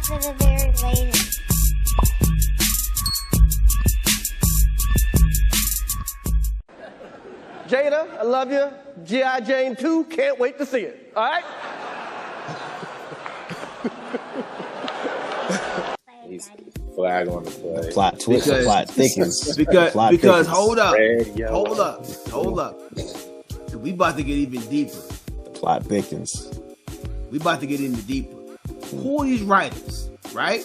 for the very latest. Jada, I love you. G.I. Jane 2, can't wait to see it. All right? He's flag on the play. Plot twist, the plot thickens. Because hold up. We about to get even deeper. The plot thickens. We about to get even deeper. Who are these writers, right?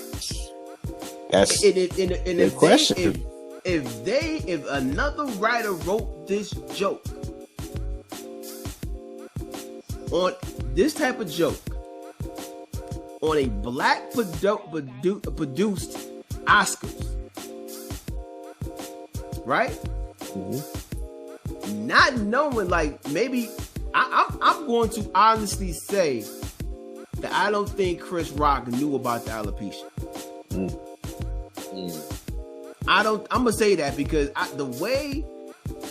That's a question. If another writer wrote this joke on this type of joke on a black produced Oscars, right? Mm-hmm. Not knowing, like, maybe I'm going to honestly say that I don't think Chris Rock knew about the alopecia. I'm gonna say that because the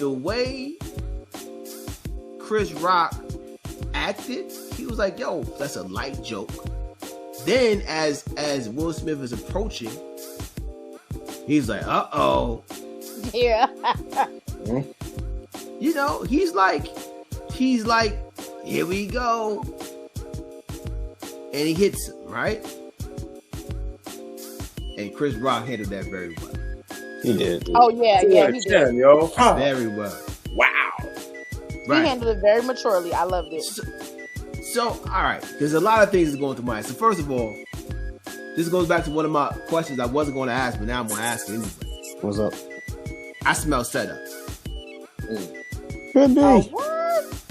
way Chris Rock acted, he was like, "Yo, that's a light joke." Then, as Will Smith is approaching, he's like, "Uh-oh." Yeah. You know, he's like, "Here we go," and he hits him, right? And Chris Rock handled that very well. He did. Oh yeah, he did. Yo. Very well. Wow. Right. He handled it very maturely. I loved it. So, all right, there's a lot of things that's going through my head. So first of all, this goes back to one of my questions I wasn't going to ask, but now I'm going to ask it anyway. What's up? I smell setup. Could be.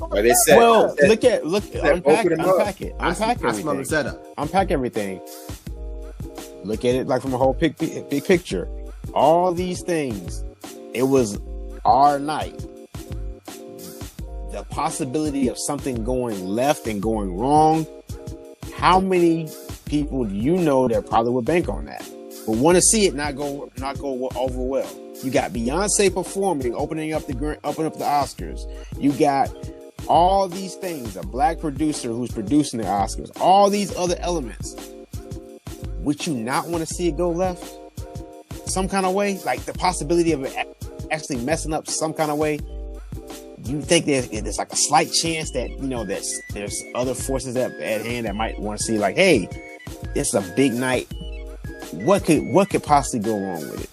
But it said, well, unpack it. I smell the setup. Unpack everything. Look at it like from a whole big picture. All these things, it was our night. The possibility of something going left and going wrong. How many people do you know that probably would bank on that? But want to see it not go over well. You got Beyonce performing, opening up the Oscars. You got all these things. A black producer who's producing the Oscars. All these other elements. Would you not want to see it go left? Some kind of way, like the possibility of it actually messing up some kind of way. You think there's like a slight chance that, you know, there's other forces at hand that might want to see, like, hey, it's a big night. What could possibly go wrong with it?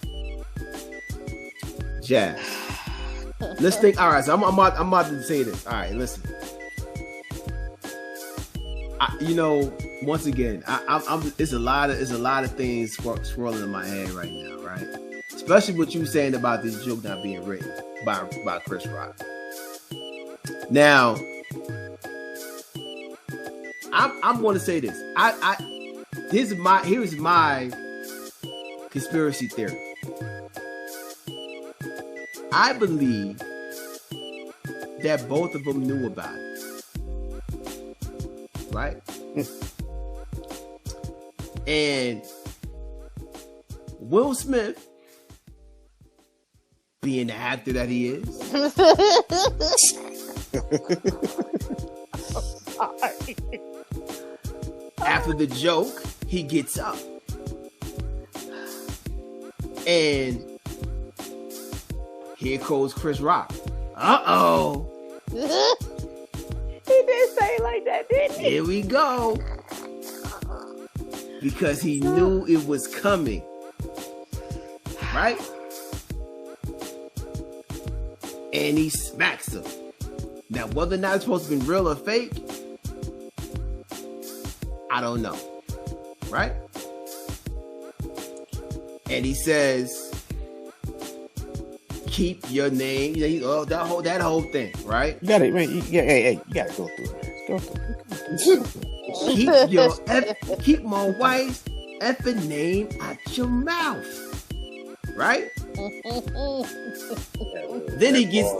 Jazz. Let's think. All right, so I'm about to say this. All right, listen. Once again, it's a lot of things swirling in my head right now, right? Especially what you saying about this joke not being written by Chris Rock. Now, I'm going to say this. Here's my conspiracy theory. I believe that both of them knew about it, right? And Will Smith, being the actor that he is, after the joke, he gets up. And here goes Chris Rock. Uh-oh. He did say it like that, didn't he? Here we go. Because he knew it was coming. Right? And he smacks him. Now, whether or not it's supposed to be real or fake, I don't know. Right? And he says, keep your name. That whole thing, right? You got it, man. You got to go through it. Go through it. Keep my wife's effing name out your mouth, right? Then he gets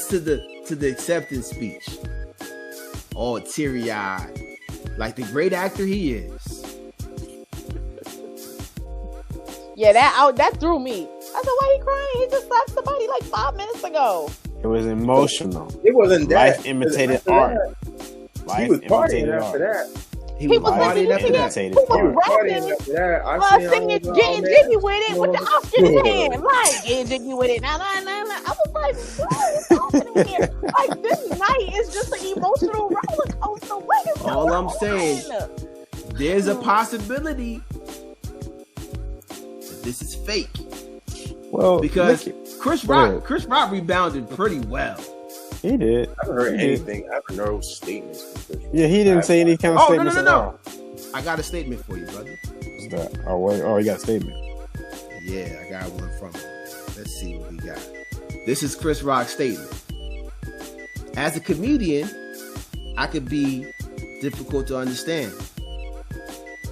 to the acceptance speech, all teary-eyed, like the great actor he is. Yeah, that threw me. I said, why he crying? He just slapped somebody like 5 minutes ago. It was emotional. It wasn't that. Life imitated art. He was partying after that. He He was was partying after that. he was rapping. Singing, getting jiggy with it, with the Oscar in his hand, like getting jiggy with it. Nah. I was like, what is happening here? Like this night is just an emotional roller coaster. What is All going I'm saying, on? there's a possibility that this is fake Well, because look, Chris Go ahead. Rock rebounded pretty well. he did. I haven't heard He did. anything. I haven't heard statements from Chris Rock. Yeah, he didn't say any kind of Oh, statements at no. all. I got a statement for you, brother. What's that? Oh, wait. Oh, you got a statement. Yeah, I got one from him. Let's see what we got. This is Chris Rock's statement. As a comedian, I could be difficult to understand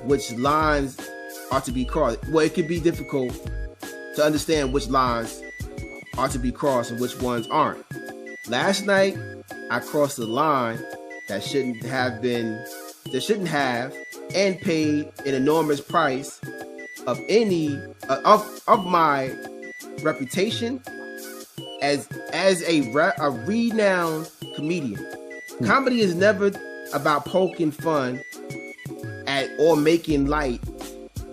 which lines are to be crossed. Well, it could be difficult to understand which lines are to be crossed and which ones aren't. Last night, I crossed a line that shouldn't have and paid an enormous price of of my reputation as a renowned comedian. Comedy is never about poking fun at or making light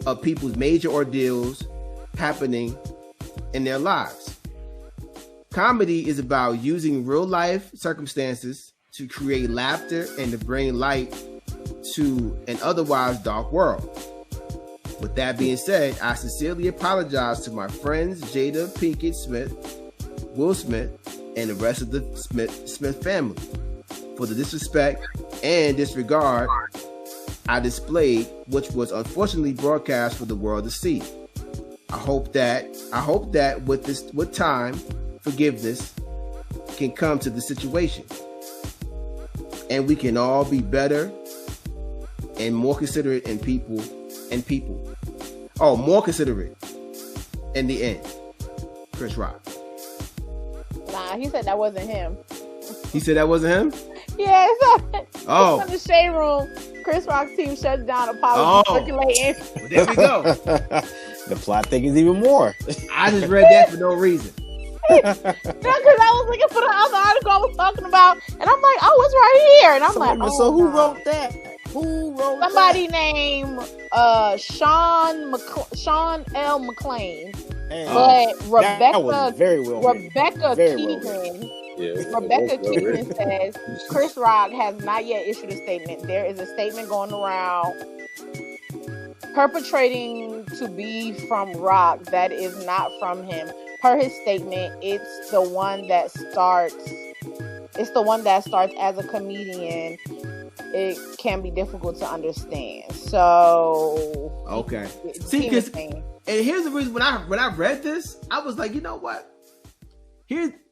of people's major ordeals happening in their lives. Comedy is about using real life circumstances to create laughter and to bring light to an otherwise dark world. With that being said, I sincerely apologize to my friends Jada Pinkett Smith, Will Smith, and the rest of the Smith family for the disrespect and disregard I displayed, which was unfortunately broadcast for the world to see. I hope that with time, forgiveness can come to the situation, and we can all be better and more considerate in people. Oh, more considerate in the end. Chris Rock. Nah, he said that wasn't him. He said that wasn't him? Yeah, it's Oh. in the shade room. Chris Rock's team shut down apology Oh. circulating. Well, there we go. The plot thickens even more. I just read that for no reason. Yeah, because I was looking for the other article I was talking about, and I'm like, oh, it's right here. And I'm like, oh, so who no. wrote that? Who wrote Somebody named Sean L. McLean, that? but That was very well written. Rebecca Very well Keegan. Yeah. Rebecca Keegan says Chris Rock has not yet issued a statement. There is a statement going around perpetrating to be from Rock that is not from him. Per his statement, it's the one that starts as a comedian. It can be difficult to understand. So Okay. See, See, and here's the reason when I read this, I was like, you know what?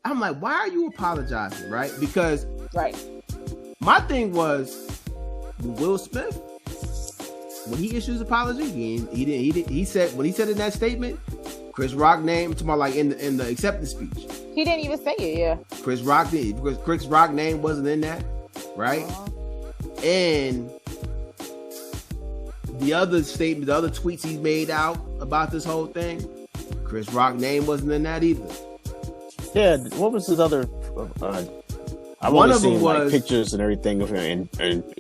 I'm like, why are you apologizing, right? Because right. my thing was Will Smith, when he issues apology, he said when he said in that statement, Chris Rock name to my like in the acceptance speech. He didn't even say it, yeah. Chris Rock did because Chris Rock name wasn't in that, right? And the other statement, the other tweets he's made out about this whole thing, Chris Rock name wasn't in that either. Yeah, what was his other? I've One only of them seen like was- pictures and everything of him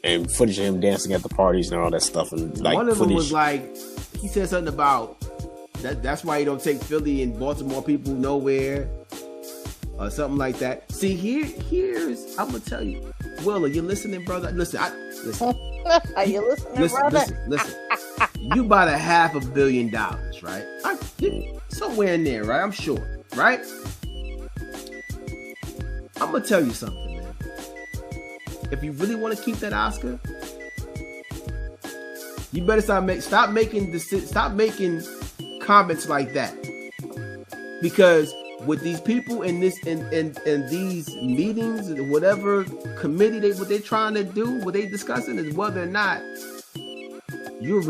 and footage of him dancing at the parties and all that stuff. And like One of them footage. was like, he said something about that's why you don't take Philly and Baltimore people nowhere, or something like that. See, here's I'm gonna tell you, Will, are you listening, brother? Listen. Are you listening, brother? Listen. You bought $500 million, right? Somewhere in there, right? I'm sure, right? I'm gonna tell you something, man. If you really want to keep that Oscar, you better stop making comments like that. Because with these people in these meetings, whatever committee what they're trying to do, what they're discussing is whether or not you're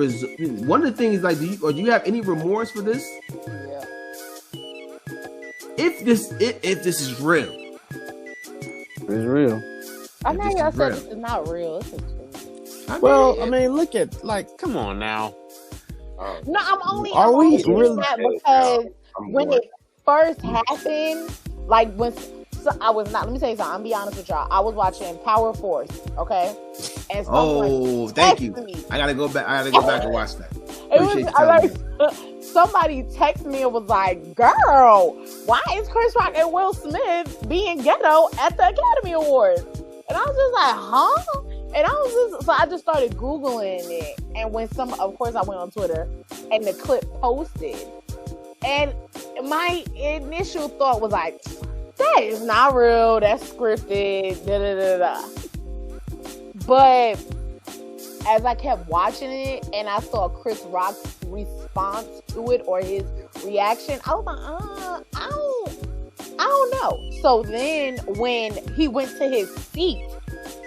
one of the things like, do you have any remorse for this? Yeah. If this is real, It's real. I know this y'all is said real. this is not real. This is true. Well, I mean, look at come on now. No, I'm only we saying really- that because I'm when bored. it first happened, like I was not. Let me tell you something. I'm be honest with y'all. I was watching Power Force. Okay, And thank you. Me. I gotta go back and watch that. Somebody texted me and was like, "Girl, why is Chris Rock and Will Smith being ghetto at the Academy Awards?" And I was just like, "Huh?" And I just started Googling it. And when of course I went on Twitter and the clip posted. And my initial thought was like, that is not real. That's scripted. Da, da, da, da. But as I kept watching it and I saw Chris Rock's response to it or his reaction, I was like, I don't know. So then when he went to his seat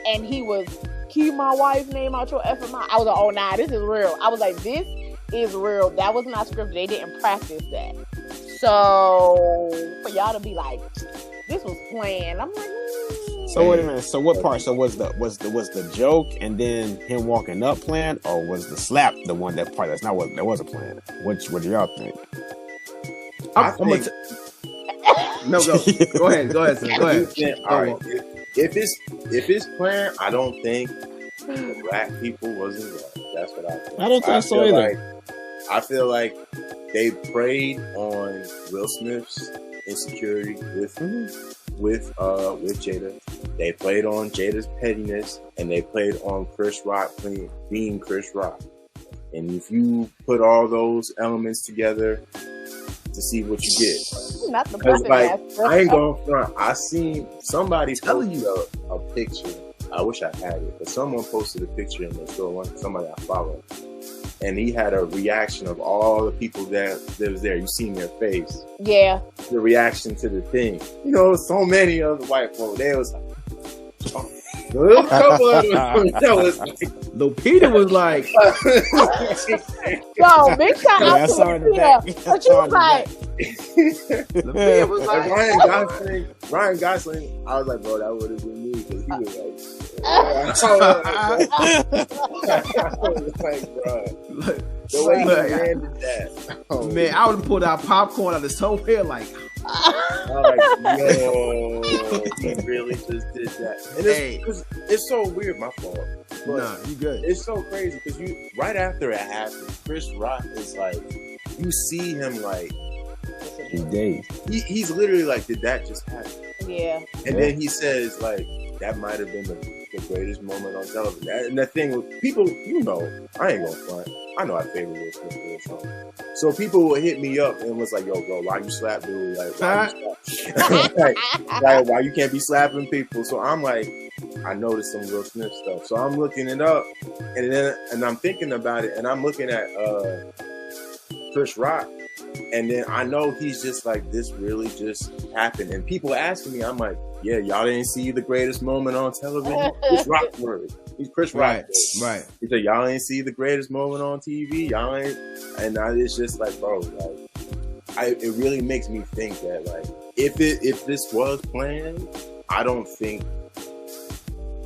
and he was, keep my wife's name out your effing mouth, I was like, oh, nah, this is real. I was like, this is real. That was not scripted. They didn't practice that. So for y'all to be like, this was planned, I'm like, So wait a minute. So what part? So was the joke and then him walking up planned, or was the slap the one that part that's not what that wasn't planned? What do y'all think? Go ahead, sir. Go ahead. All right. If it's planned, I don't think the black people was involved. That's what I think. I don't think so either. I feel like they preyed on Will Smith's insecurity with Jada. They played on Jada's pettiness, and they played on Chris Rock being Chris Rock. And if you put all those elements together to see what you get, not the because like I ain't going front. I seen somebody telling you a picture. I wish I had it, but someone posted a picture in the store. Somebody I follow. And he had a reaction of all the people that was there. You seen their face. Yeah. The reaction to the thing. You know, so many of the white folk, they was like, a couple of them that was like, Lupita was like, yo, big shout out to Lupita. But she was like, Lupita was like, Ryan Gosling, I was like, bro, that would have been me, because he was like, I was like, bro, the way he landed that. Man, I would have pulled out popcorn out of somewhere like, I'm like, yo, he really just did that. And it's so weird, my fault. But nah, you good. It's so crazy because right after it happened, Chris Rock is like, you see him like, he's literally like, did that just happen? Yeah. And then he says like, that might have been the greatest moment on television. And the thing with people, you know, I ain't gonna front. I know I favor Will Smith for this song. So people would hit me up and was like, yo, bro, why you slap dude? Like, why you slap? like, why you can't be slapping people? So I'm like, I noticed some Will Smith stuff. So I'm looking it up and I'm thinking about it and I'm looking at Chris Rock. And then I know he's just like, this really just happened. And people asking me, I'm like, yeah, y'all didn't see the greatest moment on television? Chris Rock word. He's Chris Rock. Right. He said, y'all ain't see the greatest moment on TV? Y'all ain't. And it's just like, bro, like, it really makes me think that, like, if this was planned, I don't think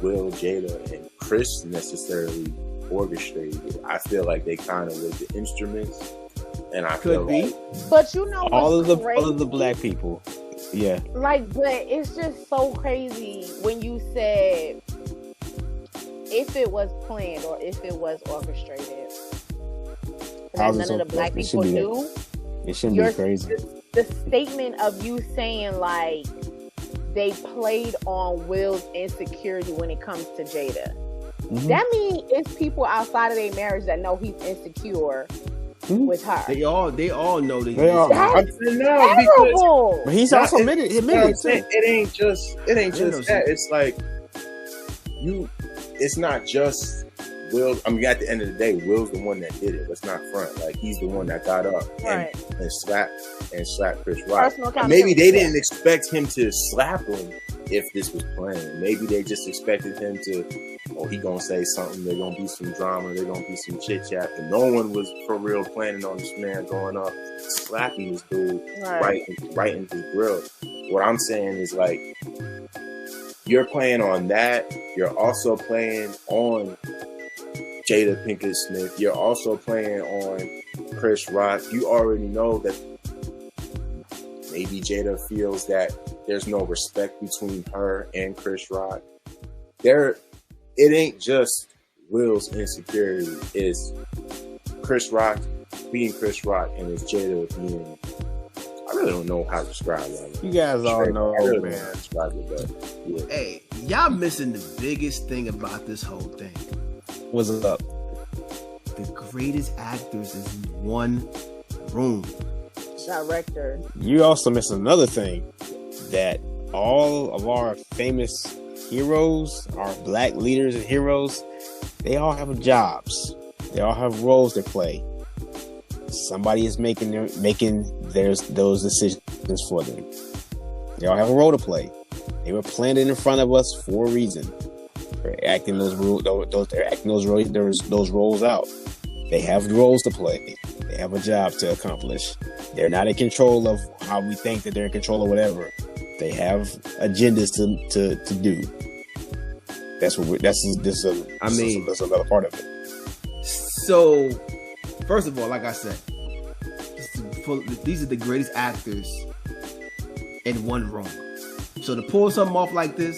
Will, Jada, and Chris necessarily orchestrated it. I feel like they kind of was the instruments. And I feel like, but you know, all of the black people, yeah. Like, but it's just so crazy when you said if it was planned or if it was orchestrated. That none of the black people knew. It shouldn't be crazy. The statement of you saying like they played on Will's insecurity when it comes to Jada. Mm-hmm. That means it's people outside of their marriage that know he's insecure. With her, they all know that. They are. That's terrible. But he's also admitted it ain't just that. It's like it's not just Will. I mean, at the end of the day, Will's the one that did it. Let's not front. Like, he's the one that got up and slapped Chris Rock. Maybe they didn't expect him to slap him if this was planned. Maybe they just expected him to, he gonna say something, there's gonna be some drama, there's gonna be some chit chat, and no one was for real planning on this man going up slapping this dude right in his grill. What I'm saying is, like, you're playing on that, you're also playing on Jada Pinkett Smith, you're also playing on Chris Rock. You already know that maybe Jada feels that there's no respect between her and Chris Rock. it ain't just Will's insecurity. It's Chris Rock being Chris Rock, and it's Jada being. I really don't know how to describe that. You guys all know, man. Describe it, but, yeah. Hey, y'all missing the biggest thing about this whole thing. What's up? The greatest actors is in one room. Director. You also miss another thing, that all of our famous heroes, our black leaders and heroes, they all have jobs. They all have roles to play. Somebody is making those decisions for them. They all have a role to play. They were planted in front of us for a reason. They're acting those roles out. They have roles to play. They have a job to accomplish. They're not in control of how we think that they're in control of whatever. They have agendas to do. That's another part of it. So, first of all, like I said, these are the greatest actors in one room. So to pull something off like this,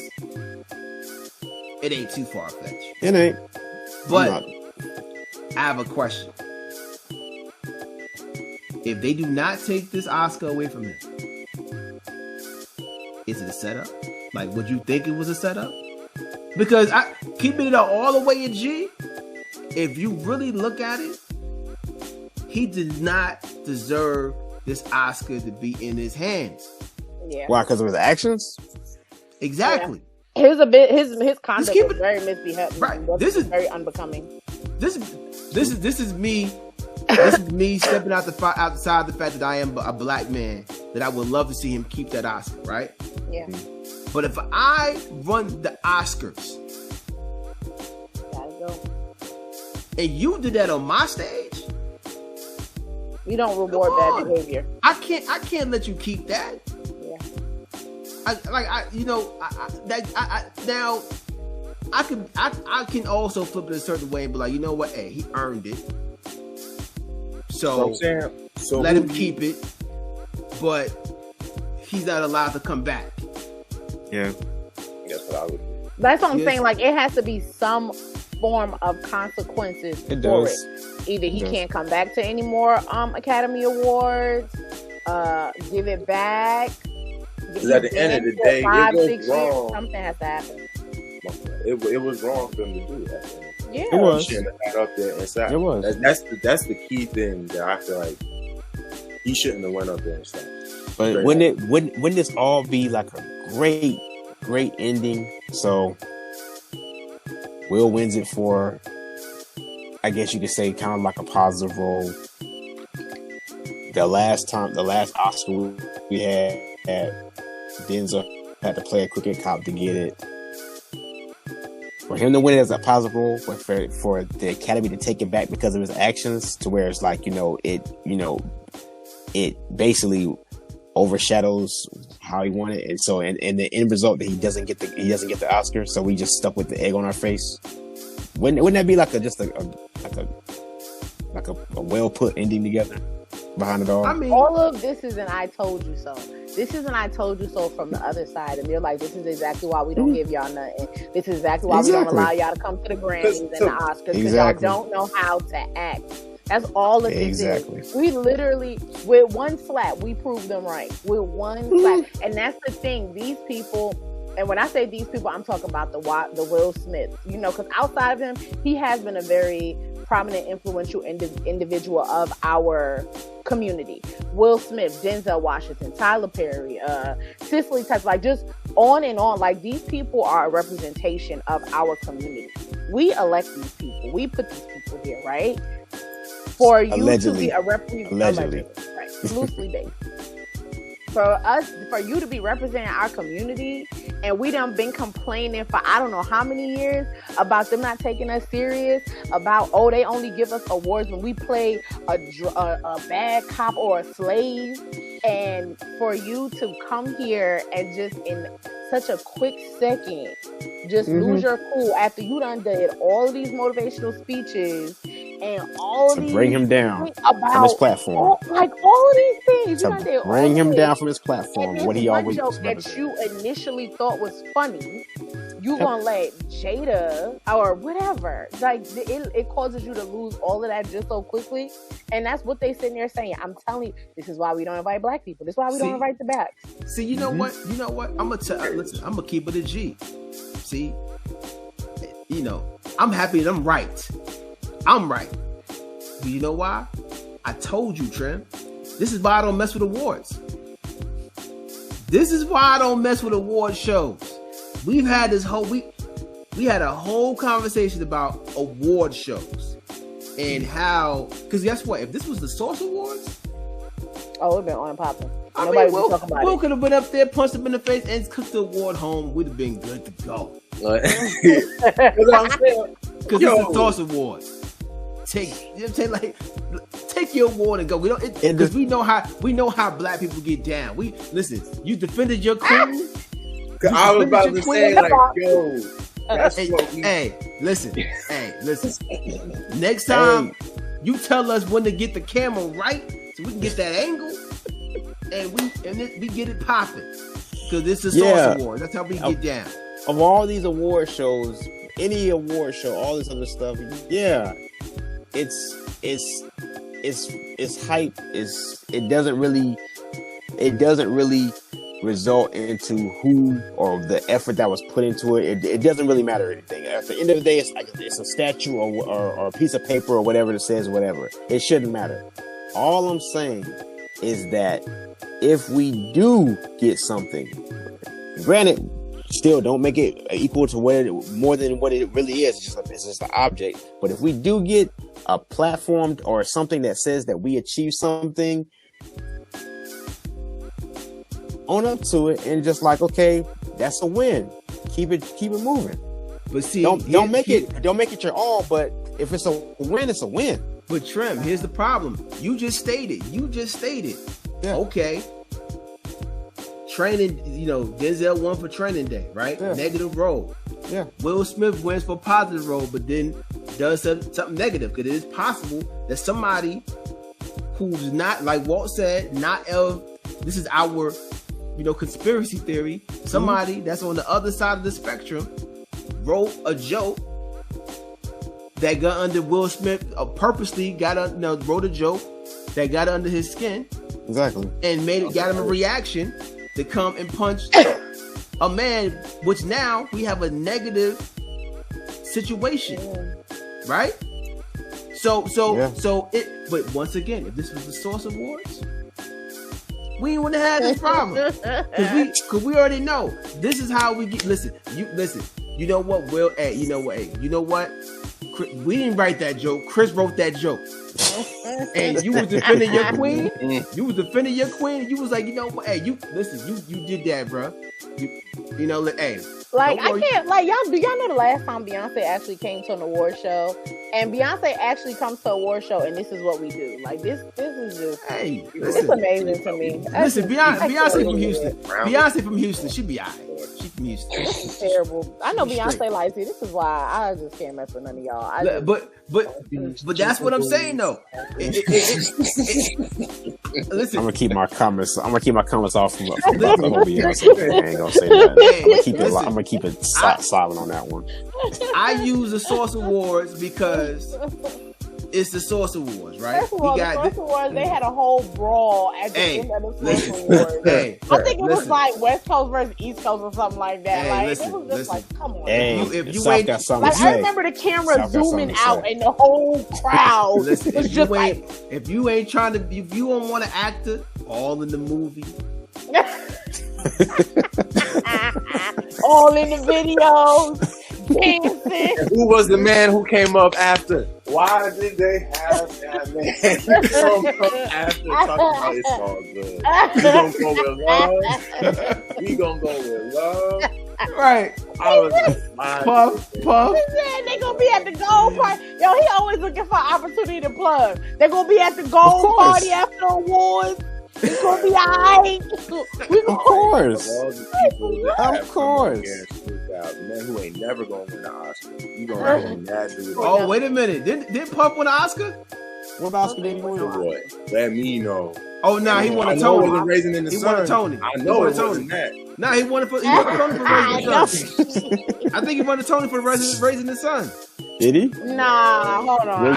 it ain't too far-fetched. It ain't. But I have a question. If they do not take this Oscar away from him, is it a setup? Like, would you think it was a setup? Because keeping it all the way in G, if you really look at it, he did not deserve this Oscar to be in his hands. Yeah. Why? Because of his actions? Exactly. Yeah. His conduct was very misbehaved. Right. This is very unbecoming. This is me. This is me stepping outside the fact that I am a black man. That I would love to see him keep that Oscar. Right. Yeah. But if I run the Oscars, gotta go. And you did that on my stage, you don't reward bad behavior. I can't let you keep that. Yeah. Now I can also flip it a certain way and be like, you know what? Hey, he earned it. So let him keep it, but he's not allowed to come back. Yeah. That's what I would do. That's what I'm saying. Like, it has to be some form of consequences for it. Either he can't come back to any more Academy Awards, give it back. Because at the end of the day, 5, it 6 was wrong. years, something has to happen. It was wrong for him to do that. Yeah, it was. He shouldn't have got up there and sat. It was. That's the key thing that I feel like he shouldn't have went up there and sat. But wouldn't this all be like a great ending? So Will wins it for, I guess you could say, kind of like a positive role. The last Oscar we had Denzel had to play a crooked cop to get it. For him to win it as a positive role, but for the Academy to take it back because of his actions, to where it's like, it basically overshadows how he wanted, and so and the end result that he doesn't get the Oscar, so we just stuck with the egg on our face. Wouldn't that be like a well put ending together behind it all? I mean, all of this is an I told you so. This is an I told you so from the other side, and they're like, this is exactly why we don't give y'all nothing. This is exactly why we don't allow y'all to come to the Grammys and the Oscars, because y'all don't know how to act. That's all of this is. We literally, with one slap, we prove them right. With one slap. And that's the thing. These people, and when I say these people, I'm talking about the Will Smith. Because outside of him, he has been a very prominent, influential individual of our community. Will Smith, Denzel Washington, Tyler Perry, Cicely Tyson, like just on and on. Like, these people are a representation of our community. We elect these people. We put these people here, right? For you to be a representative, right? Loosely based. For you to be representing our community, and we done been complaining for I don't know how many years about them not taking us serious, about they only give us awards when we play a bad cop or a slave, and for you to come here and just in such a quick second just lose your cool after you done did all of these motivational speeches and all to these bring him down from his platform, all of these things to bring him down from his platform. What he always joke that you initially thought was funny, you gonna let Jada or whatever, like it causes you to lose all of that just so quickly. And that's what they sitting there saying. I'm telling you, this is why we don't invite black people. This is why we don't invite the blacks. See, you know what? You know what? I'm gonna keep it a G. See, you know, I'm happy that I'm right. I'm right. But you know why? I told you, Trim. This is why I don't mess with awards. This is why I don't mess with award shows. We've had this whole we had a whole conversation about award shows and how, because guess what? If this was the Source Awards, oh, it'd been on and popping. Nobody would talk about it. Will could have been up there, punched him in the face, and cooked the award home. We'd have been good to go. Because it's the Source Awards. Take your award and go. We don't, because we know how black people get down. We listen. You defended your queen. I was about to say, like, yo, that's what we. Hey, listen. Next time, you tell us when to get the camera right, so we can get that angle, and we get it popping. Because this is Source Award. That's how we get down. Of all these award shows, any award show, all this other stuff, it's hype. It doesn't really result into who or the effort that was put into it. It doesn't really matter anything. At the end of the day, it's like it's a statue or a piece of paper or whatever that says whatever. It shouldn't matter. All I'm saying is that if we do get something, granted, still don't make it equal to more than what it really is. It's just an object. But if we do get a platform or something that says that we achieved something, own up to it and just like, okay, that's a win. Keep it moving. But see, don't make it your all. But if it's a win, it's a win. But Trem, here's the problem. You just stated. Yeah. Okay. Training, Denzel won for Training Day, right? Yeah. Negative role. Yeah. Will Smith wins for positive role, but then does something negative, because it is possible that somebody who's not, like Walt said, this is our, conspiracy theory. Somebody that's on the other side of the spectrum wrote a joke that got under Will Smith, purposely wrote a joke that got under his skin. Exactly. And got him a reaction to come and punch a man, which now we have a negative situation, right? But once again, if this was the Source Awards, we wouldn't have this problem, because we already know this is how we get. Listen. You know what, Will? Hey, you know what? We didn't write that joke. Chris wrote that joke. And you was defending your queen. You was like, you know what? Hey, you did that, bro. Hey. Like, I can't, like, do y'all know the last time Beyonce actually came to an award show? And Beyonce actually comes to an award show, and this is what we do. Like, this is just, it's amazing to me. Listen, Beyonce from Houston. Beyonce from Houston. She be all right. She from Houston. This is terrible. I know Beyonce likes it. This is why I just can't mess with none of y'all. But that's what I'm saying, though. Listen, I'm gonna keep my comments off from the whole Beyonce thing. I ain't gonna say that. I'm gonna keep it silent on that one. I use the Source Awards because it's the Source Awards, right? First of all, the Source Awards, they had a whole brawl at the end of the Source Awards. I think it was like West Coast versus East Coast or something like that. It was just like, come on. If you ain't got something to say. I remember the camera zooming out and the whole crowd was just like, if you ain't trying to, if you don't want an actor, all in the movie. all in the videos, dancing. And who was the man who came up after? Why did they have that man come after talking about it's all good? We gonna go with love. Right. I was like, Puff. They gonna be at the gold party. Yo, he always looking for opportunity to plug. They gonna be at the gold party after awards. It's gonna be alright. Of course. Of course. Man who ain't never gonna win an Oscar. You gonna win that dude. Oh, wait a minute. Did Puff win an Oscar? What Oscar did he win? Boy, let me know. Oh, nah, he won a Tony. Raising in the Sun. He won a Tony. I know it wasn't that. Nah, he won a Tony for Raising the Sun. I think he won a Tony for Raising the Sun. Did he? Nah, hold on.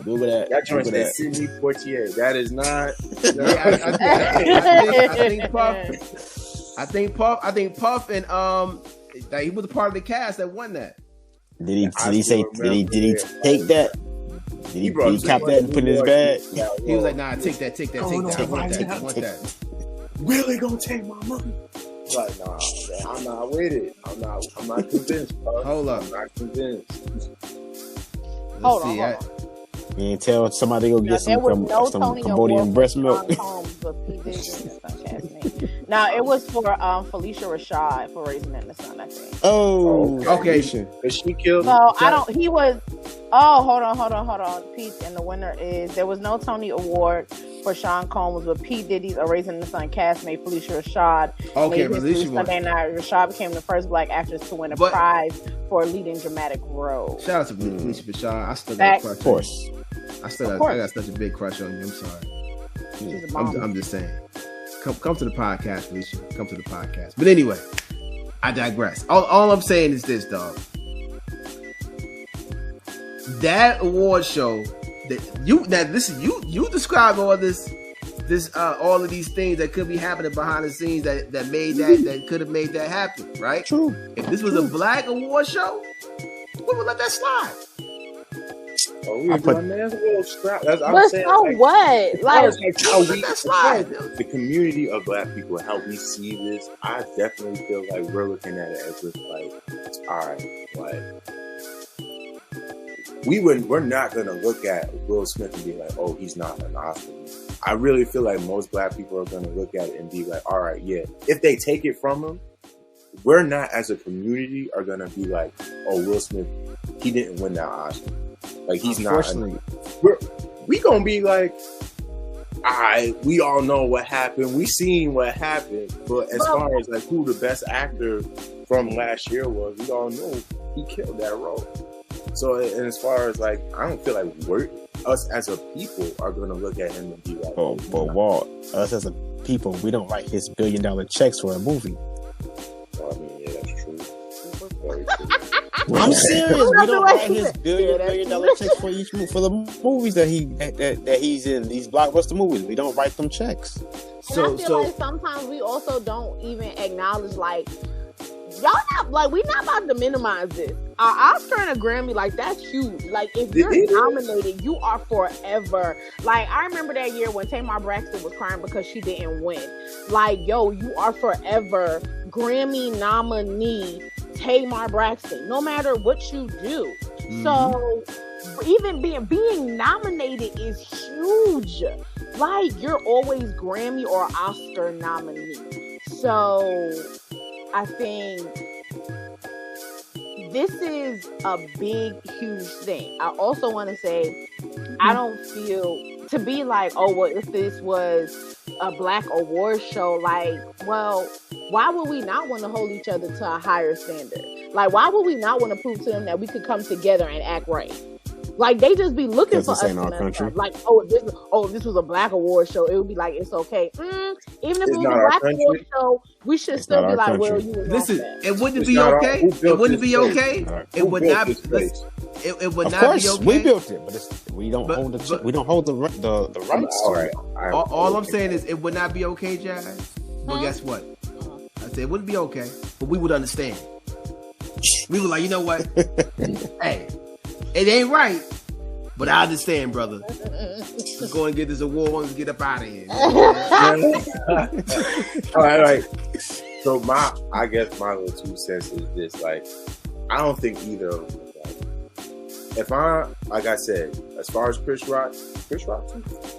Google that. That joint said Sidney Poitier. That is not. I think Puff and that he was a part of the cast that won that. Did he take that? Did he cap that and put it in his bag? He was like, nah, take that. I want that. Really gonna take my money? Like, nah, man, I'm not with it. I'm not convinced, bro. Hold up. I'm not convinced. Hold on. You ain't tell somebody to go get some Cambodian breast milk. Now it was for Phylicia Rashad for Raising in the Sun, I think. Oh, okay. Is she killed? No, I don't. He was. Oh, hold on. Pete, and the winner is there was no Tony Award for Sean Combs, but Pete Diddy's A Raising in the Sun castmate Phylicia Rashad. Okay, Phylicia Sunday night, Rashad became the first Black actress to win a prize for a leading dramatic role. Shout out to Phylicia Rashad. I still got a crush. Of course. I got such a big crush on you. I'm sorry. She's a bomb. I'm just saying. Come to the podcast, Felicia. Come to the podcast. But anyway, I digress. All I'm saying is this, dog. That award show that you described all this all of these things that could be happening behind the scenes that could have made that happen, right? True. If this was a Black award show, we would let that slide. Oh, we that's a little scrap. But so what? Like how we the community of Black people, how we see this, I definitely feel like we're looking at it as just like, all right, like we're not gonna look at Will Smith and be like, oh, he's not an Oscar. I really feel like most Black people are gonna look at it and be like, all right, yeah. If they take it from him, we're not as a community are gonna be like, oh, Will Smith, he didn't win that Oscar. Like he's not. We gonna be like, we all know what happened. We seen what happened. But as far as like who the best actor from last year was, we all know he killed that role. So, and as far as like, I don't feel like us as a people are gonna look at him and be like, but Walt, us as a people, we don't write his $1 billion checks for a movie. Well, I mean, yeah, that's true. Very true. I'm serious. We don't write his $1 billion checks for each movie, for the movies that he's in. These blockbuster movies, we don't write them checks. And I feel like sometimes we also don't even acknowledge like y'all not like we're not about to minimize this. Oscar and a Grammy, like that's huge. Like if you're nominated, you are forever. Like I remember that year when Tamar Braxton was crying because she didn't win. Like yo, you are forever Grammy nominee. Tamar Braxton, no matter what you do. Mm-hmm. So even being nominated is huge. Like you're always Grammy or Oscar nominee. So I think this is a big, huge thing. I also want to say, I don't feel to be like, oh, well, if this was a Black award show, like, well, why would we not want to hold each other to a higher standard? Like, why would we not want to prove to them that we could come together and act right? Like, they just be looking for us in our country. Like, if this was a Black award show, it would be like, it's okay. Even if it was a Black award show, we should still be like, well, you was listen, it wouldn't be okay. It wouldn't be okay. It would not. It would not be okay. We built it, but we don't hold the rights. All right. All I'm saying is it would not be okay, Jazz. But guess what? I said it wouldn't be okay, but we would understand. We were like, you know what? Hey, it ain't right, but I understand, brother. Let's go and get this award and get up out of here. All right. So I guess my little 2 cents is this: like, I don't think either of them. If like I said, as far as Chris Rock too.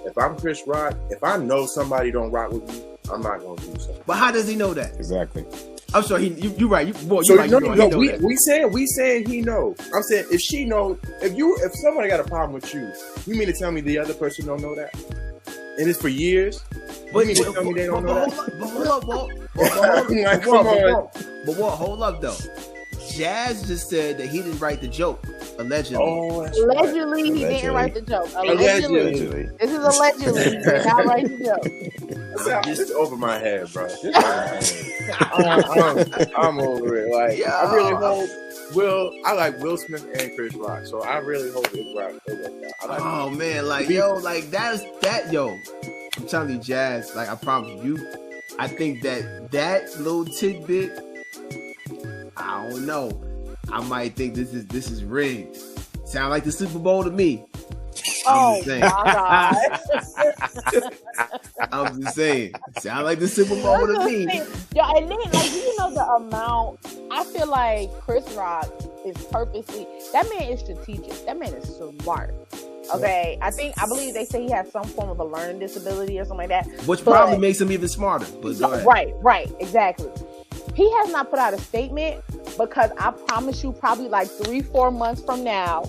If I'm Chris Rock, if I know somebody don't rock with me, I'm not gonna do something. But how does he know that? Exactly. I'm sorry. You're right. We saying he know. I'm saying if she knows, if somebody got a problem with you mean to tell me the other person don't know that? And it's for years. But you mean to tell me they don't know that? But hold up though. Jazz just said that he didn't write the joke. Allegedly. Oh, allegedly, he didn't write the joke. Allegedly. This is allegedly. He did not write the joke. Just over my head, bro. Just over my head. I'm over it. Like, I really hope I like Will Smith and Chris Rock, so I really hope it works out. Man, like, I'm telling you, Jazz, like, I promise you, I think that little tidbit, I don't know. I might think this is rigged. Sound like the Super Bowl to me. Oh my God. I'm just saying. Sound like the Super Bowl to me. Yo, and then, like, you know the amount, I feel like Chris Rock is purposely, that man is strategic. That man is smart. Okay, I believe they say he has some form of a learning disability or something like that. Which probably makes him even smarter. But go ahead. Right, exactly. He has not put out a statement because I promise you, probably like 3-4 months from now,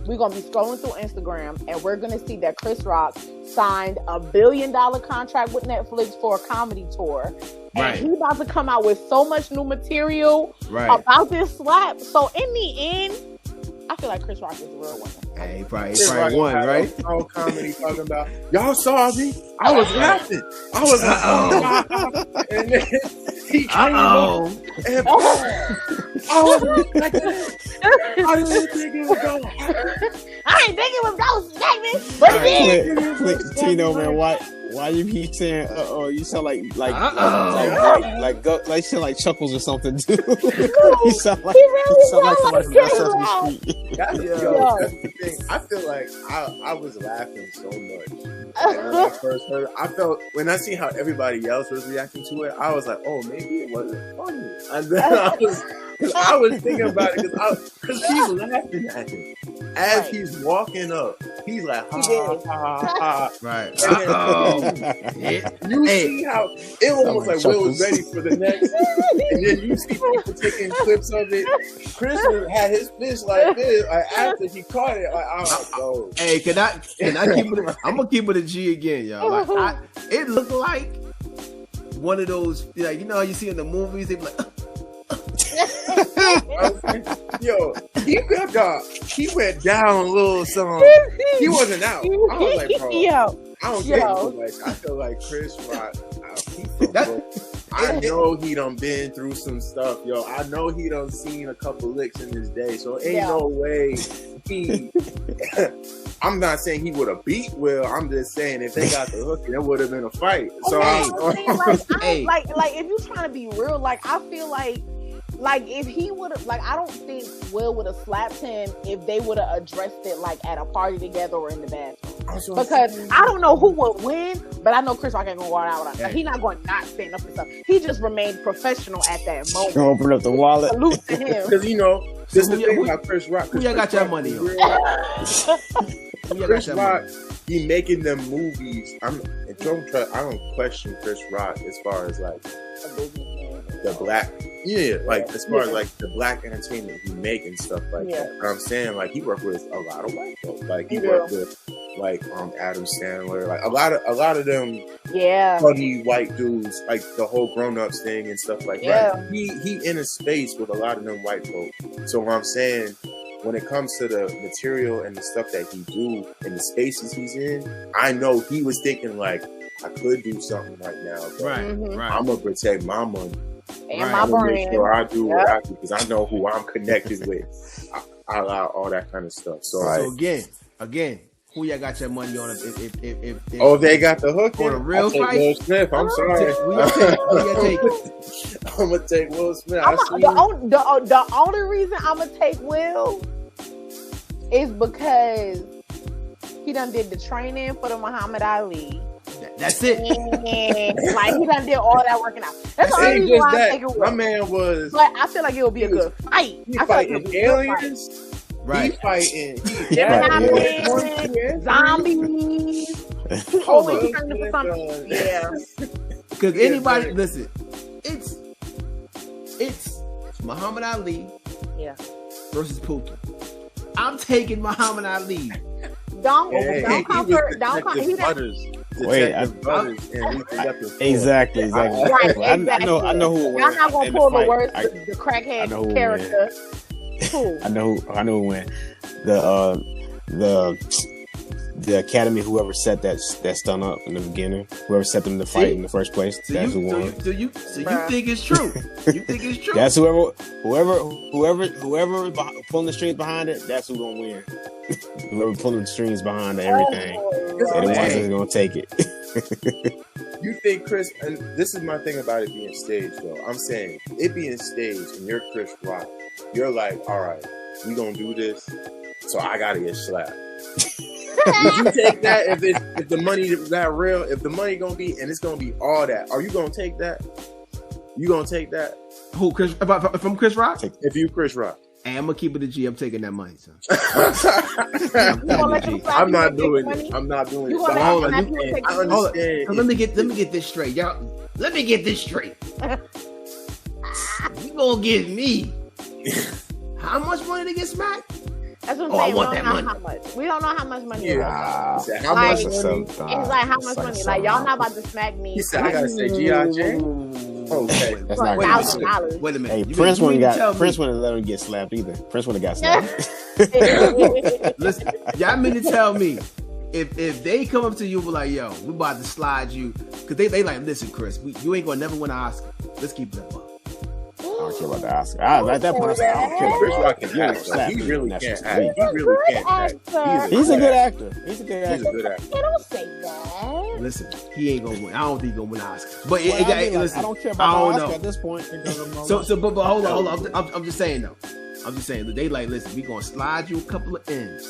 we're going to be scrolling through Instagram and we're going to see that Chris Rock signed a $1 billion contract with Netflix for a comedy tour. And he's about to come out with so much new material about this slap. So in the end, I feel like Chris Rock is the real one. Hey, he probably won, right? All comedy talking about, y'all saw me. I was laughing. I was like, and then he came up and I was like, I didn't think it was going. I didn't think it was Ghost Jackman, but it did. Tino, man, why you keep saying you sound like shit like Chuckles or something too. You sound like somebody from Sesame Street. That's the thing. I feel like I was laughing so much when I first heard it. I felt when I see how everybody else was reacting to it, I was like, oh, maybe it wasn't funny. And then I was thinking about it because he's laughing at him as he's walking up. He's like, ha ha ha ha. Right. You see how it was almost like Will was ready for the next, and then you see people taking clips of it. Chris had his fist like this, like after he caught it. Like, I was like, oh. Hey, can I keep it? I'm gonna keep it a G again, y'all. Like, it looked like one of those, like, you know how you see in the movies, they be like. Yo, he went down a little something. He wasn't out. I was like, bro, I don't get it. Like, I feel like Chris Rock, I know he done been through some stuff, yo. I know he done seen a couple licks in his day, so ain't no way he. I'm not saying he would have beat Will. I'm just saying if they got the hook, there would have been a fight. So like if you're trying to be real, like I feel like if he would have, like, I don't think Will would have slapped him if they would have addressed it like at a party together or in the bathroom. Because I don't know who would win, but I know Chris Rock ain't gonna go out without. He's not going to not stand up for stuff. He just remained professional at that moment. Open up the wallet. Salute to him. Because you know, this is the thing about Chris Rock. Who y'all got your money on? Chris Rock, he making them movies. I don't question Chris Rock as far as like the black, like as far as like the black entertainment he make and stuff like that. You know I'm saying, like, he worked with a lot of white folks. Like he worked with like Adam Sandler, like a lot of them funny white dudes, like the whole Grown Ups thing and stuff like that. He in a space with a lot of them white folks. So what I'm saying, when it comes to the material and the stuff that he do and the spaces he's in, I know he was thinking like, I could do something right now, but I'm gonna protect my money and my brand. Make sure I do what I do because I know who I'm connected with. I allow all that kind of stuff. So again, who y'all got your money on? If oh, they got the hook on a real fight. Will Smith. I'm sorry. I'm gonna take Will Smith. The only reason I'm gonna take Will is because he done did the training for the Muhammad Ali. That's it. And, like, he done did all that working out. That's the only reason why I'm taking Will. My man was. But I feel like it will be a good fight. He fighting aliens. Right. He fighting zombies. He always training for something. Yeah. Because anybody, listen, it's Muhammad Ali versus Pookie. I'm taking Muhammad Ali. Don't exactly. Right, I know who will win. Y'all not gonna pull the words the crackhead character. I know who win. the academy, whoever set that stunt up in the beginning, whoever set them to fight in the first place, that's who won. So you think it's true? You think it's true? That's whoever pulling the strings behind it. That's who's gonna win. Whoever pulling the strings behind everything, they're the ones that's gonna take it. You think Chris? And this is my thing about it being staged, though. I'm saying it being staged, and you're Chris Rock. You're like, all right, we gonna do this, so I gotta get slapped. Would you take that if the money is that real? If the money gonna be and it's gonna be all that, are you gonna take that? You gonna take that? Who, Chris? From Chris Rock? If you Chris Rock, hey, I'm gonna keep it a G. I'm taking that money, son. I'm not doing it. I'm not doing it. Hold on. I understand. So let me get this straight, y'all. Let me get this straight. You gonna give me how much money to get smacked? That's what I'm saying. I want that money. How much. We don't know how much money. Yeah. How much? It's like how much money? Like y'all not about to smack me. He said, "I gotta say G.I. Jane." Okay, that's not $1,000. Wait a minute. Hey, Prince wouldn't let him get slapped either. Prince wouldn't have got slapped. Listen, y'all mean to tell me if they come up to you and be like, "Yo, we about to slide you," because they like, "Listen, Chris, you ain't gonna never win an Oscar. Let's keep that up." I don't care about the Oscar. At that point, I say, I don't care about Chris Rock can act. He really can't act. He really can't act. He's a good actor. He's a good actor. Don't say that. Listen, he ain't gonna win. I don't think he's gonna win an Oscar. But listen, I don't care about the Oscar at this point. But hold on. I'm just saying though. I'm just saying that they like, listen, we gonna slide you a couple of M's.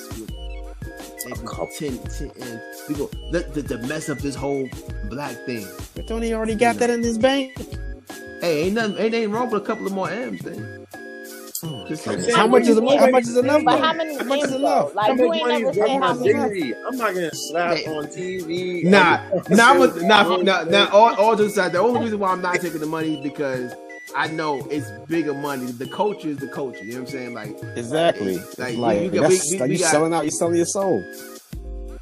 Maybe 10 M's. We go to mess up this whole black thing. But Tony already got that in his bank. Hey, ain't nothing wrong with a couple of more M's, then. How much is enough? But how many M's is enough? Like you ain't never said how many. I'm not gonna slap on TV. All jokes aside, the only reason why I'm not taking the money is because I know it's bigger money. The culture is the culture. You know what I'm saying? Like exactly. You're selling your soul.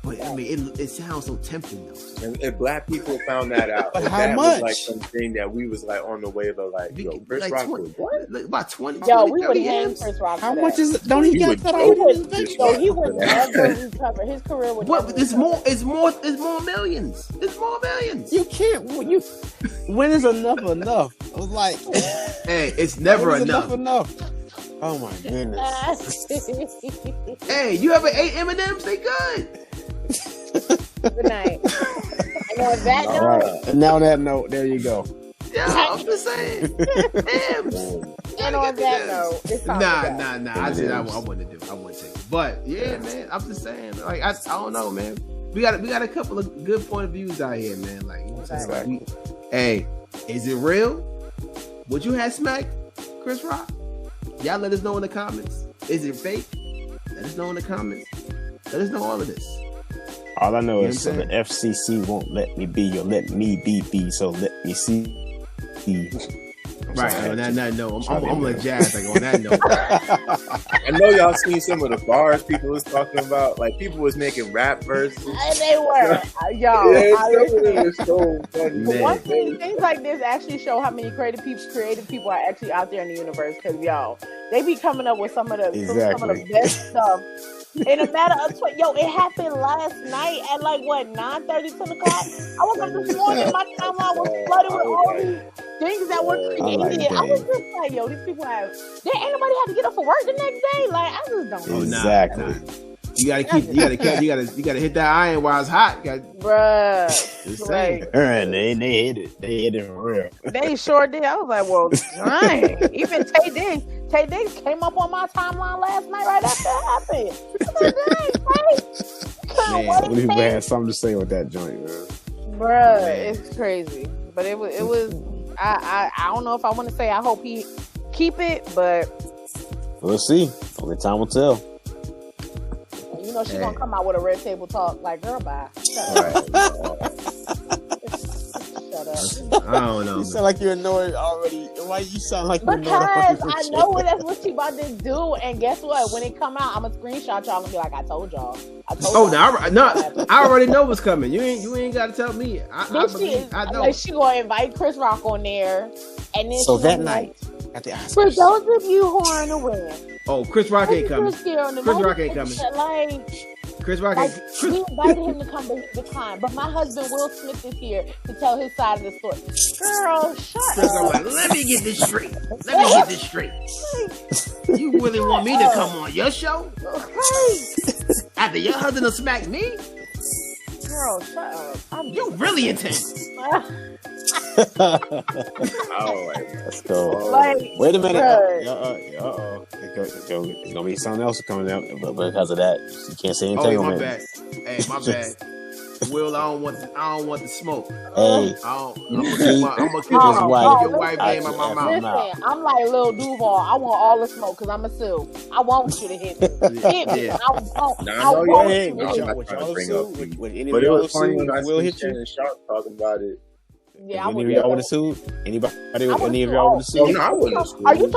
But I mean, it sounds so tempting though. And if black people found that out, but how that much? Was like something that we was like on the wave of like, yo, Chris Rock was what? Like about 20. Yo, we would hang Chris Rock. How much is it? Don't he get that already? So he would never recover. His career would. But it's more millions. It's more millions. You can't. When is enough? I was like, hey, it's never enough. Oh my goodness. Hey, you ever ate M&M's? They good. Good night. And on that note, right. And now on that note, there you go. Yeah, I'm just saying. And on that note, it's nah. I said I wouldn't do it. I wouldn't take it. But yeah, man, I'm just saying. Like I don't know, man. We got a couple of good point of views out here, man. Like, you know what I'm saying? Like, hey, is it real? Would you have smacked Chris Rock? Y'all let us know in the comments. Is it fake? Let us know in the comments. Let us know all of this. All I know is so the FCC won't let me be or let me be, so let me see. Right, on that note, I'm gonna let Jazz like on that note. I know y'all seen some of the bars people was talking about. Like people was making rap verses. And they were, y'all. So funny. One thing, things like this actually show how many creative people are actually out there in the universe. Because y'all, they be coming up with some of the best stuff. In a matter of it happened last night at like 9:30, 10 o'clock. I woke up this morning, my timeline was flooded with all these things that were created. I was just like, yo, these people ain't nobody have to get up for work the next day. Like, I just don't know. Exactly. Nah. You gotta hit that iron while it's hot. Bruh. Like, they hit it. They hit it for real. They sure did. I was like, well, dang. Even Tay Diggs came up on my timeline last night right after it happened. I was like, dang, people had something to say with that joint, man. Bruh, it's crazy. But it was I don't know if I want to say I hope he keep it, but we'll see. Only time will tell. You know she's gonna come out with a red table talk like, girl, bye. Shut up. I don't know. You sound like you're annoyed already. Why you sound like you're annoyed? Because I know that's what she about to do. And guess what? When it come out, I'm gonna screenshot y'all and be like, I told y'all. I already know what's coming. You ain't gotta tell me. I know. Like, she gonna invite Chris Rock on there, and then so that night at the Oscars. For those of you who aren't aware, Oh, Chris Rock ain't coming. Chris Rock ain't coming. Chris Rock ain't. We invited him to come, but he declined. But my husband Will Smith is here to tell his side of the story. Girl, shut up. Like, let me get this straight. You really want me to come on your show? After your husband smacked me? Girl, shut up. You really intense. Let's go. Wait a minute. It's gonna be something else coming out, but because of that, you can't say anything. My bad. Hey, my bad. Will, I don't want the smoke. Hey, I'm gonna keep your wife name in my mouth. Listen, I'm like Lil Duval. I want all the smoke because I'm a seal. I want you to hit me. Hit me. I want you to hit me. But it was funny when I see Shannon Sharp talking about it. Yeah, any of y'all would have sued? Any of y'all would have sued? No, I wouldn't have sued. Are you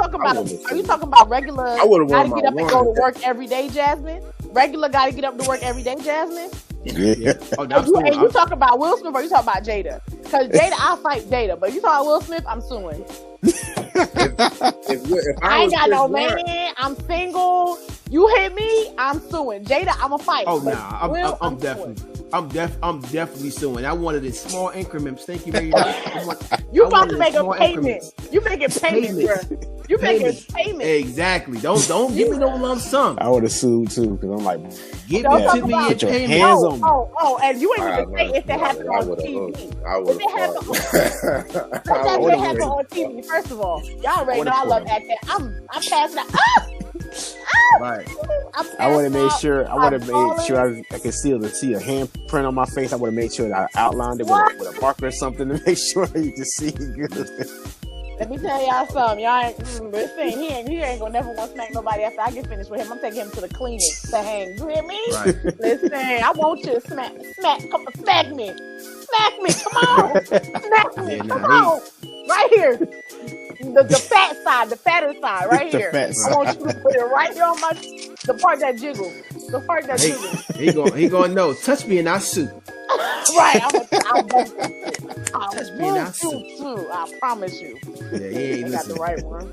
talking about regular? I would have gotta get up and go to work every day, Jasmine. Regular gotta get up to work every day, Jasmine. Yeah. And you talking about Will Smith or you talking about Jada? Because Jada, I'll fight Jada, but you talking about Will Smith, I'm suing. if I ain't got no man. I'm single. You hit me, I'm suing. Jada, I'm a fight. Oh nah, I'm definitely suing. I wanted in small increments. Thank you very much. You about to make a payment. You making payments, bro. You making payments. Exactly. Don't give me no lump sum. I would have sued too because I'm like, get me to me and your pay me. hands on me. Oh, and you ain't even say if it happened on TV. If it happened on TV, first of all, y'all already know I love acting. I'm passing out. Right. I would have made sure. I could see a handprint on my face. I would have made sure that I outlined it with a marker or something to make sure you can see good. Let me tell y'all something. Y'all ain't listen. He ain't gonna never want to smack nobody after I get finished with him. I'm taking him to the cleaners to hang. You hear me? Right. Listen, I want you to smack. Come on, smack me. Come on, smack me. Come on, right here. The fat side, the fatter side, right here. I want you to put it right here on the part that jiggles. The part that jiggles. He gonna know. Touch me and I sue. Right. I'll touch me and I sue too. I promise you. Yeah, he ain't got the right one.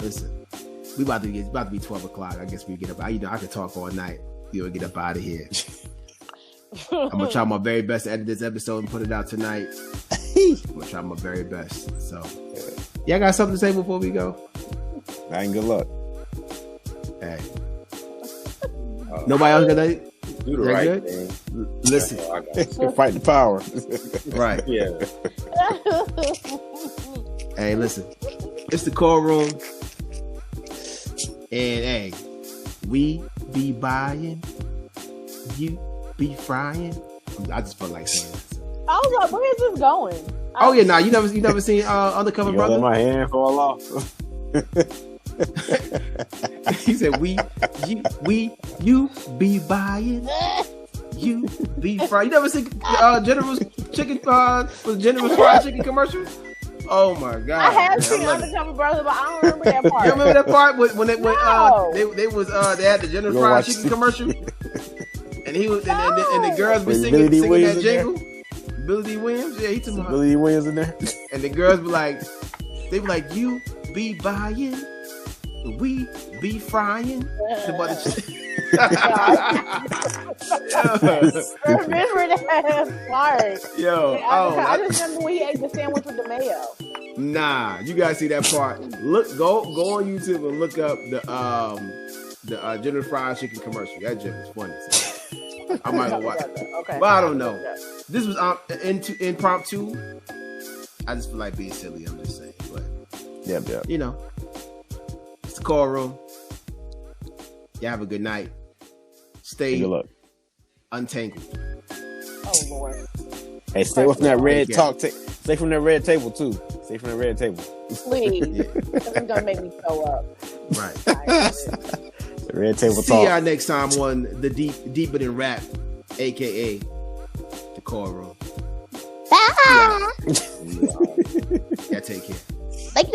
Listen, it's about to be 12 o'clock. I guess we get up. I could talk all night. You'll get up out of here. I'm gonna try my very best to edit this episode and put it out tonight. I'm gonna try my very best. So, y'all got something to say before we go? And good luck. Hey, nobody else got that? Do the right thing. Listen, fight the power. Right. Yeah. Hey, listen. It's the Core Room, and hey, we be buying, you be frying. I just felt like saying that. I was like, where is this going? Oh yeah, you never seen Undercover Brother? Let my hand fall off. He said, you be buying, you be frying. You never seen General's fried chicken commercial? Oh my god! I have seen Undercover Brother, but I don't remember that part. You remember that part when they had the General's fried chicken commercial, and he was and the girls be singing that jingle. Billy D. Williams, yeah, he took my Billy D. Williams in there, and the girls be like, you be buying, we be frying the butter chicken. Remember that part? Yo, I just remember when he ate the sandwich with the mayo. Nah, you gotta see that part. Go on YouTube and look up the General Fried Chicken commercial. That joke was funny. So I might go watch it. Okay. But I don't know. This was impromptu. I just feel like being silly. I'm just saying, but yeah. You know, it's the Core Room. Y'all have a good night. Stay untangled. Oh Lord. Hey, stay from that red talk. Stay from that red table too. Stay from that red table. Please, it's gonna make me throw up. Right. The red table talk. See y'all next time on the Deeper Than Rap, aka the Core Room. Bye. Yeah, take care. Thank you.